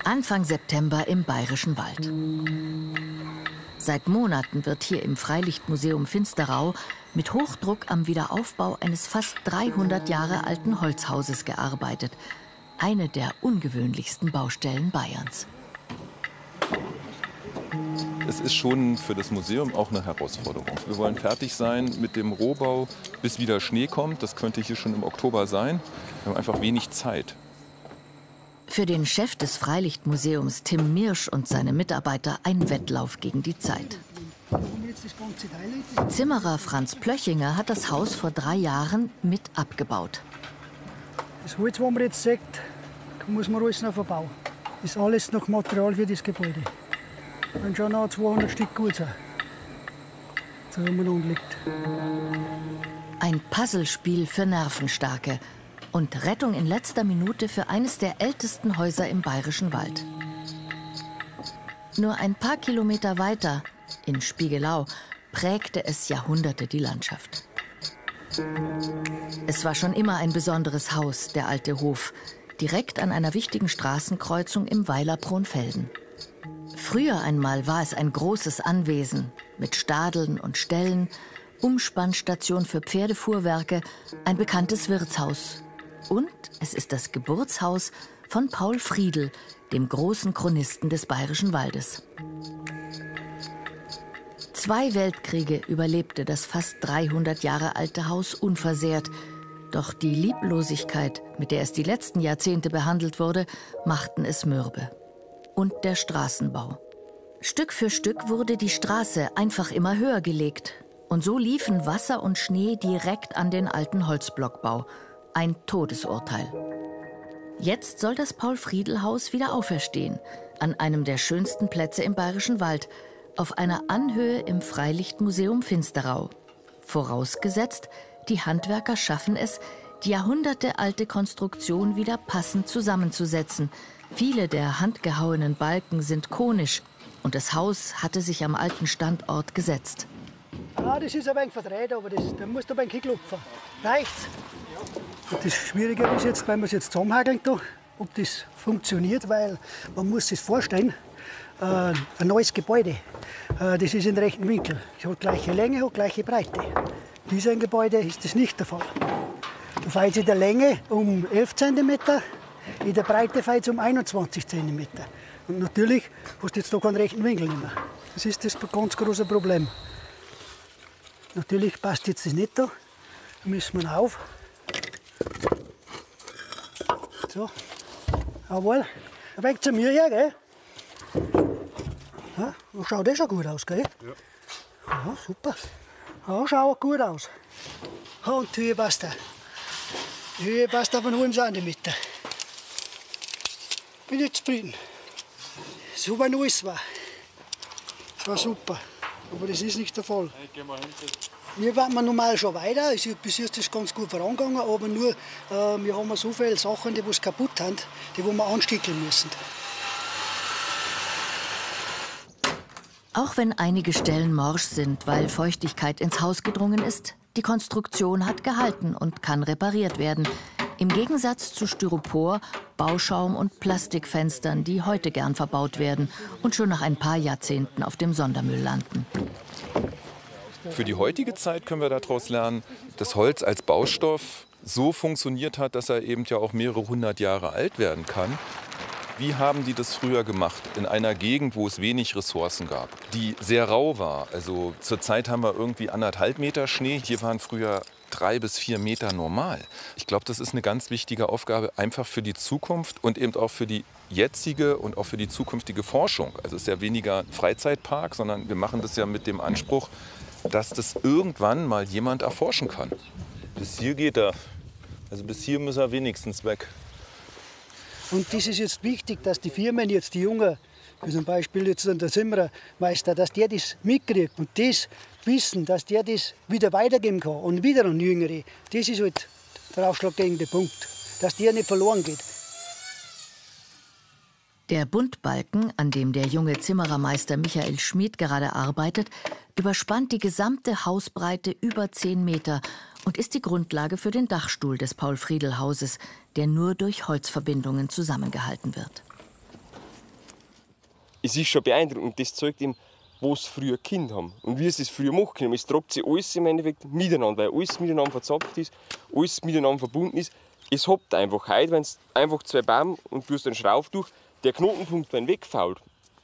Anfang September im Bayerischen Wald. Seit Monaten wird hier im Freilichtmuseum Finsterau mit Hochdruck am Wiederaufbau eines fast 300 Jahre alten Holzhauses gearbeitet. Eine der ungewöhnlichsten Baustellen Bayerns. Es ist schon für das Museum auch eine Herausforderung. Wir wollen fertig sein mit dem Rohbau, bis wieder Schnee kommt. Das könnte hier schon im Oktober sein. Wir haben einfach wenig Zeit. Für den Chef des Freilichtmuseums Tim Mirsch und seine Mitarbeiter ein Wettlauf gegen die Zeit. Zimmerer Franz Plöchinger hat das Haus vor 3 Jahren mit abgebaut. Das Holz, das man jetzt sieht, muss man alles noch verbauen. Das ist alles noch Material für das Gebäude. Wenn schon noch 200 Stück gut sein, so wie man unten liegt. Ein Puzzlespiel für Nervenstarke und Rettung in letzter Minute für eines der ältesten Häuser im Bayerischen Wald. Nur ein paar Kilometer weiter, in Spiegelau, prägte es Jahrhunderte die Landschaft. Es war schon immer ein besonderes Haus, der alte Hof, direkt an einer wichtigen Straßenkreuzung im Weiler Pronfelden. Früher einmal war es ein großes Anwesen mit Stadeln und Ställen, Umspannstation für Pferdefuhrwerke, ein bekanntes Wirtshaus. Und es ist das Geburtshaus von Paul Friedl, dem großen Chronisten des Bayerischen Waldes. 2 Weltkriege überlebte das fast 300 Jahre alte Haus unversehrt. Doch die Lieblosigkeit, mit der es die letzten Jahrzehnte behandelt wurde, machten es mürbe. Und der Straßenbau. Stück für Stück wurde die Straße einfach immer höher gelegt. Und so liefen Wasser und Schnee direkt an den alten Holzblockbau. Ein Todesurteil. Jetzt soll das Paul-Friedl-Haus wieder auferstehen, an einem der schönsten Plätze im Bayerischen Wald, auf einer Anhöhe im Freilichtmuseum Finsterau. Vorausgesetzt, die Handwerker schaffen es, die jahrhundertealte Konstruktion wieder passend zusammenzusetzen. Viele der handgehauenen Balken sind konisch und das Haus hatte sich am alten Standort gesetzt. Ah, das ist ein wenig verdreht, aber da musst du ein wenig klopfen. Reicht's? Und das Schwierige ist jetzt, wenn wir es jetzt zusammenhakeln, ob das funktioniert, weil man muss sich vorstellen, ein neues Gebäude, das ist in rechten Winkel. Es hat gleiche Länge, hat gleiche Breite. In diesem Gebäude ist das nicht der Fall. Da fällt es in der Länge um 11 cm, in der Breite fällt es um 21 cm. Und natürlich hast du jetzt da keinen rechten Winkel mehr. Das ist das ganz große Problem. Natürlich passt jetzt das nicht da. Da müssen wir auf. So. Jawohl. Weg zu mir her, gell? Ja, schaut das schon gut aus, gell? Ja. Ja, super. Ja, schaut gut aus. Ja, und die Höhe passt da. Die Höhe passt auf einen halben Zentimeter. Bin ich zufrieden. So wie alles war. Das war super. Aber das ist nicht der Fall. Wir waren normal schon weiter. Bis jetzt ist das ganz gut vorangegangen, aber nur wir haben so viele Sachen, die was kaputt haben, die wir anstückeln müssen. Auch wenn einige Stellen morsch sind, weil Feuchtigkeit ins Haus gedrungen ist, die Konstruktion hat gehalten und kann repariert werden. Im Gegensatz zu Styropor, Bauschaum und Plastikfenstern, die heute gern verbaut werden und schon nach ein paar Jahrzehnten auf dem Sondermüll landen. Für die heutige Zeit können wir daraus lernen, dass Holz als Baustoff so funktioniert hat, dass er eben ja auch mehrere 100 Jahre alt werden kann. Wie haben die das früher gemacht? In einer Gegend, wo es wenig Ressourcen gab, die sehr rau war. Also zurzeit haben wir irgendwie 1,5 Meter Schnee. Hier waren früher 3 bis 4 Meter normal. Ich glaube, das ist eine ganz wichtige Aufgabe, einfach für die Zukunft und eben auch für die jetzige und auch für die zukünftige Forschung. Also es ist ja weniger ein Freizeitpark, sondern wir machen das ja mit dem Anspruch, dass das irgendwann mal jemand erforschen kann. Bis hier geht er. Also bis hier muss er wenigstens weg. Und das ist jetzt wichtig, dass die Firmen jetzt, die Jungen, wie zum Beispiel jetzt der Zimmermeister, dass der das mitkriegt und das wissen, dass der das wieder weitergeben kann und wieder an Jüngere. Das ist halt der ausschlaggebende Punkt, dass der nicht verloren geht. Der Buntbalken, an dem der junge Zimmerermeister Michael Schmid gerade arbeitet, überspannt die gesamte Hausbreite über 10 Meter und ist die Grundlage für den Dachstuhl des Paul-Friedl-Hauses, der nur durch Holzverbindungen zusammengehalten wird. es ist schon beeindruckend. Und das zeigt eben, was früher Kinder haben und wie sie es früher machen können. Es tropft sich alles im Endeffekt miteinander, weil alles miteinander verzapft ist, alles miteinander verbunden ist. Es hoppt einfach heute, wenn es einfach 2 Bäume und du hast einen Schrauf durch, der Knotenpunkt, wenn wegfault,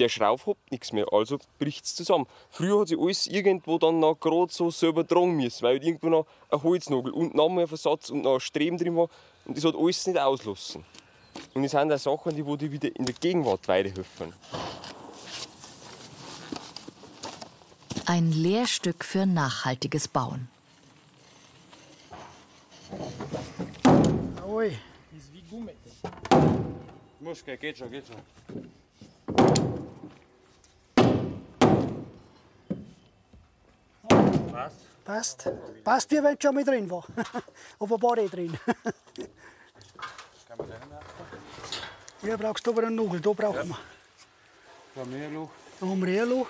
der Schrauf hoppt nichts mehr, also bricht es zusammen. Früher hat sich alles irgendwo dann noch gerade so selber tragen müssen, weil irgendwo noch ein Holznagel und noch mal ein Versatz und noch ein Streben drin war und das hat alles nicht auslassen. Und das sind auch Sachen, die wieder in der Gegenwart weiterhelfen. Ein Lehrstück für nachhaltiges Bauen. Ui. Ist wie Gummi. Muschke, geht schon. Passt. Passt, wie wenn es schon mal drin war. Aber war drin. Hier brauchst du aber einen Nagel, da brauchen wir. Da haben wir ein Loch. Da haben wir ein Loch.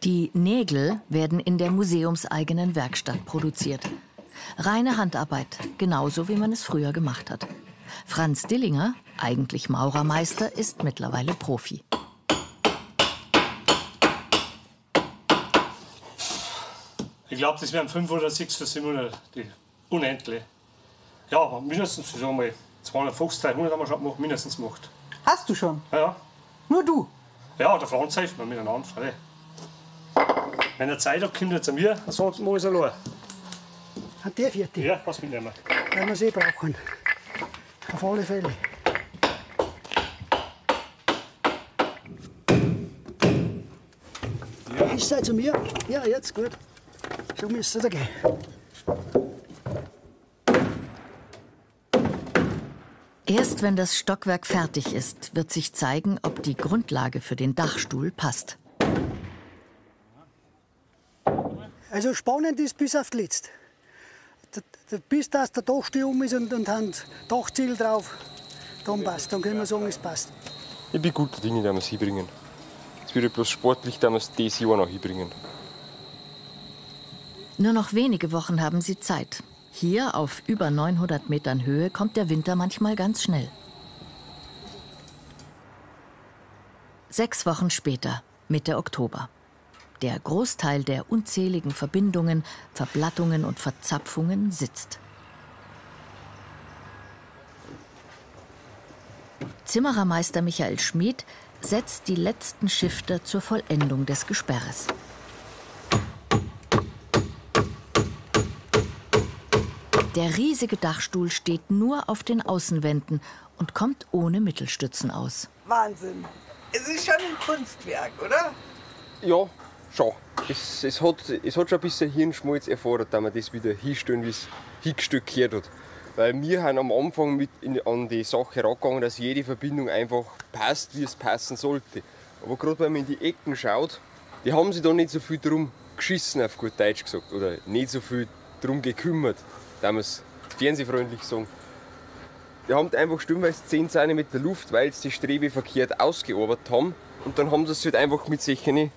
Die Nägel werden in der museumseigenen Werkstatt produziert. Reine Handarbeit, genauso wie man es früher gemacht hat. Franz Dillinger, eigentlich Maurermeister, ist mittlerweile Profi. Ich glaube, das wären 5 oder 6 oder 700, die unendlich. Ja, aber mindestens, sagen wir, 250, 300 haben wir schon gemacht, mindestens gemacht. Hast du schon? Ja, Nur du? ja, der Franz hilft mir miteinander. Freilich. Wenn er Zeit hat, kommt er zu mir, sonst mache ich es allein. Hat der vierte? Ja, was mitnehmen. Werden wir sie brauchen. Auf alle Fälle. Ist sie zu mir? Ja, jetzt gut. So müsste es gehen. Erst wenn das Stockwerk fertig ist, wird sich zeigen, ob die Grundlage für den Dachstuhl passt. Also spannend ist bis auf das Letzte. Bis dass der Dachstuhl um ist und haben Dachziegel drauf, dann passt. Dann können wir sagen, es passt. Ich bin guter Dinge, dass wir es hinbringen. Es wird bloß sportlich, dass wir es dieses Jahr noch hinbringen. Nur noch wenige Wochen haben sie Zeit. Hier auf über 900 Metern Höhe kommt der Winter manchmal ganz schnell. 6 Wochen später, Mitte Oktober. Der Großteil der unzähligen Verbindungen, Verblattungen und Verzapfungen sitzt. Zimmerermeister Michael Schmid setzt die letzten Schifter zur Vollendung des Gesperres. Der riesige Dachstuhl steht nur auf den Außenwänden und kommt ohne Mittelstützen aus. Wahnsinn. Es ist schon ein Kunstwerk, oder? Ja, schon. Es hat schon ein bisschen Hirnschmalz erfordert, dass man das wieder hinstellen, wie es hingestellt gehört hat. Weil wir haben am Anfang an die Sache rangegangen, dass jede Verbindung einfach passt, wie es passen sollte. Aber gerade wenn man in die Ecken schaut, die haben sich da nicht so viel drum geschissen, auf gut Deutsch gesagt. Oder nicht so viel drum gekümmert, dass wir es fernsehfreundlich sagen. Die haben einfach stellenweise 10 cm Luft, weil sie die Strebe verkehrt ausgearbeitet haben. Und dann haben sie es halt einfach mit solchen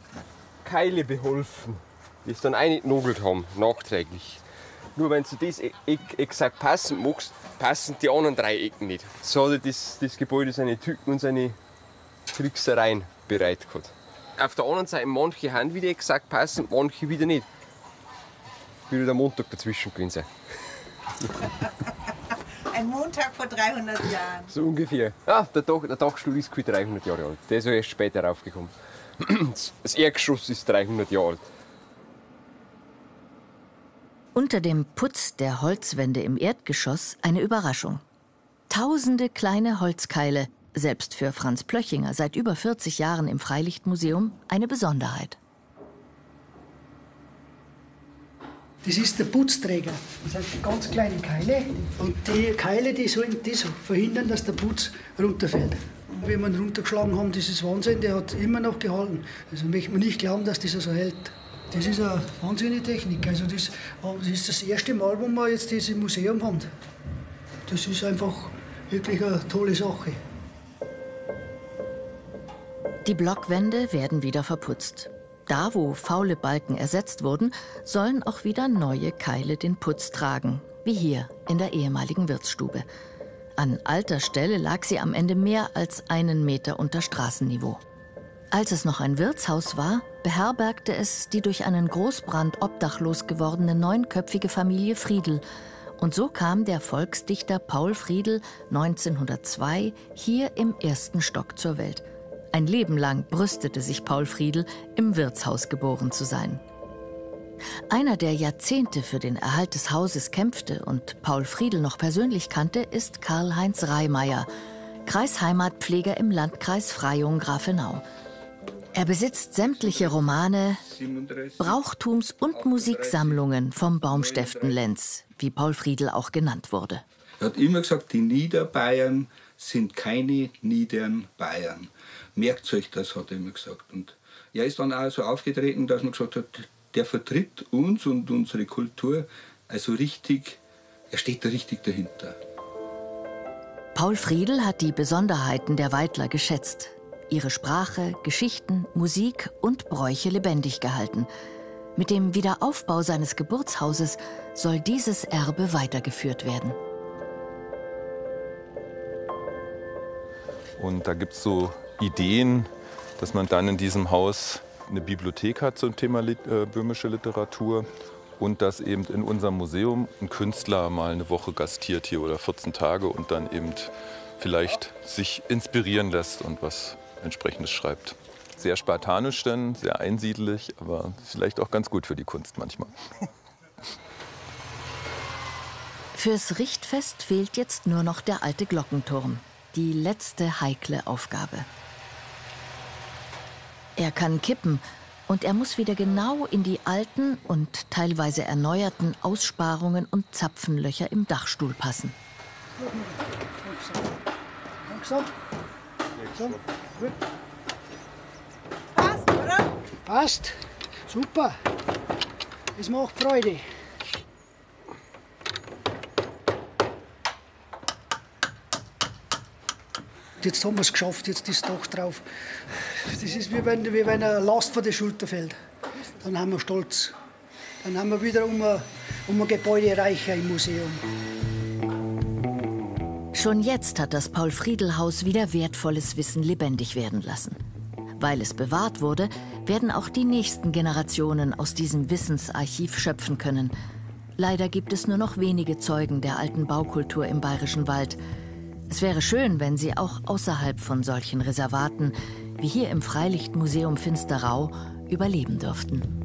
Keile beholfen, die es dann eingenagelt haben, nachträglich. Nur wenn du das exakt passend machst, passen die anderen 3 Ecken nicht. So hat das Gebäude seine Tücken und seine Tricksereien bereit gehabt. Auf der anderen Seite, manche haben wieder exakt passend, manche wieder nicht. Würde der Montag dazwischen gewesen sein. Ein Montag vor 300 Jahren. So ungefähr. Ja, der Dachstuhl ist keine 300 Jahre alt. Der ist ja erst später raufgekommen. Das Erdgeschoss ist 300 Jahre alt. Unter dem Putz der Holzwände im Erdgeschoss eine Überraschung. Tausende kleine Holzkeile, selbst für Franz Plöchinger, seit über 40 Jahren im Freilichtmuseum, eine Besonderheit. Das ist der Putzträger. Das sind ganz kleine Keile. Und die Keile, die sollen das verhindern, dass der Putz runterfällt. Wenn wir ihn runtergeschlagen haben, das ist Wahnsinn, der hat immer noch gehalten. Also möchte man nicht glauben, dass das so hält. Das ist eine wahnsinnige Technik. Also das ist das erste Mal, wo wir jetzt das im Museum haben. Das ist einfach wirklich eine tolle Sache. Die Blockwände werden wieder verputzt. Da, wo faule Balken ersetzt wurden, sollen auch wieder neue Keile den Putz tragen, wie hier in der ehemaligen Wirtsstube. An alter Stelle lag sie am Ende mehr als 1 Meter unter Straßenniveau. Als es noch ein Wirtshaus war, beherbergte es die durch einen Großbrand obdachlos gewordene 9-köpfige Familie Friedl. Und so kam der Volksdichter Paul Friedl 1902 hier im 1. Stock zur Welt. Ein Leben lang brüstete sich Paul Friedl, im Wirtshaus geboren zu sein. Einer, der Jahrzehnte für den Erhalt des Hauses kämpfte und Paul Friedl noch persönlich kannte, ist Karl-Heinz Reimeyer, Kreisheimatpfleger im Landkreis Freyung-Grafenau. Er besitzt sämtliche Romane, Brauchtums- und Musiksammlungen vom Baumstäften Lenz, wie Paul Friedl auch genannt wurde. Er hat immer gesagt, die Niederbayern sind keine niederen Bayern. Merkt euch das, hat er immer gesagt. Und er ist dann auch so aufgetreten, dass man gesagt hat, der vertritt uns und unsere Kultur also richtig, er steht da richtig dahinter. Paul Friedl hat die Besonderheiten der Weidler geschätzt. Ihre Sprache, Geschichten, Musik und Bräuche lebendig gehalten. Mit dem Wiederaufbau seines Geburtshauses soll dieses Erbe weitergeführt werden. Und da gibt es so Ideen, dass man dann in diesem Haus eine Bibliothek hat zum Thema böhmische Literatur und dass eben in unserem Museum ein Künstler mal eine Woche gastiert hier oder 14 Tage und dann eben vielleicht sich inspirieren lässt und was Entsprechendes schreibt. Sehr spartanisch dann, sehr einsiedelig, aber vielleicht auch ganz gut für die Kunst manchmal. Fürs Richtfest fehlt jetzt nur noch der alte Glockenturm. Die letzte heikle Aufgabe. Er kann kippen und er muss wieder genau in die alten und teilweise erneuerten Aussparungen und Zapfenlöcher im Dachstuhl passen. Passt, oder? Passt. Super. Es macht Freude. Jetzt haben wir es geschafft, jetzt ist das Dach drauf. Das ist wie wenn eine Last von der Schulter fällt. Dann haben wir Stolz. Dann haben wir wieder um ein Gebäude reicher im Museum. Schon jetzt hat das Paul-Friedl-Haus wieder wertvolles Wissen lebendig werden lassen. Weil es bewahrt wurde, werden auch die nächsten Generationen aus diesem Wissensarchiv schöpfen können. Leider gibt es nur noch wenige Zeugen der alten Baukultur im Bayerischen Wald. Es wäre schön, wenn sie auch außerhalb von solchen Reservaten, wie hier im Freilichtmuseum Finsterau, überleben dürften.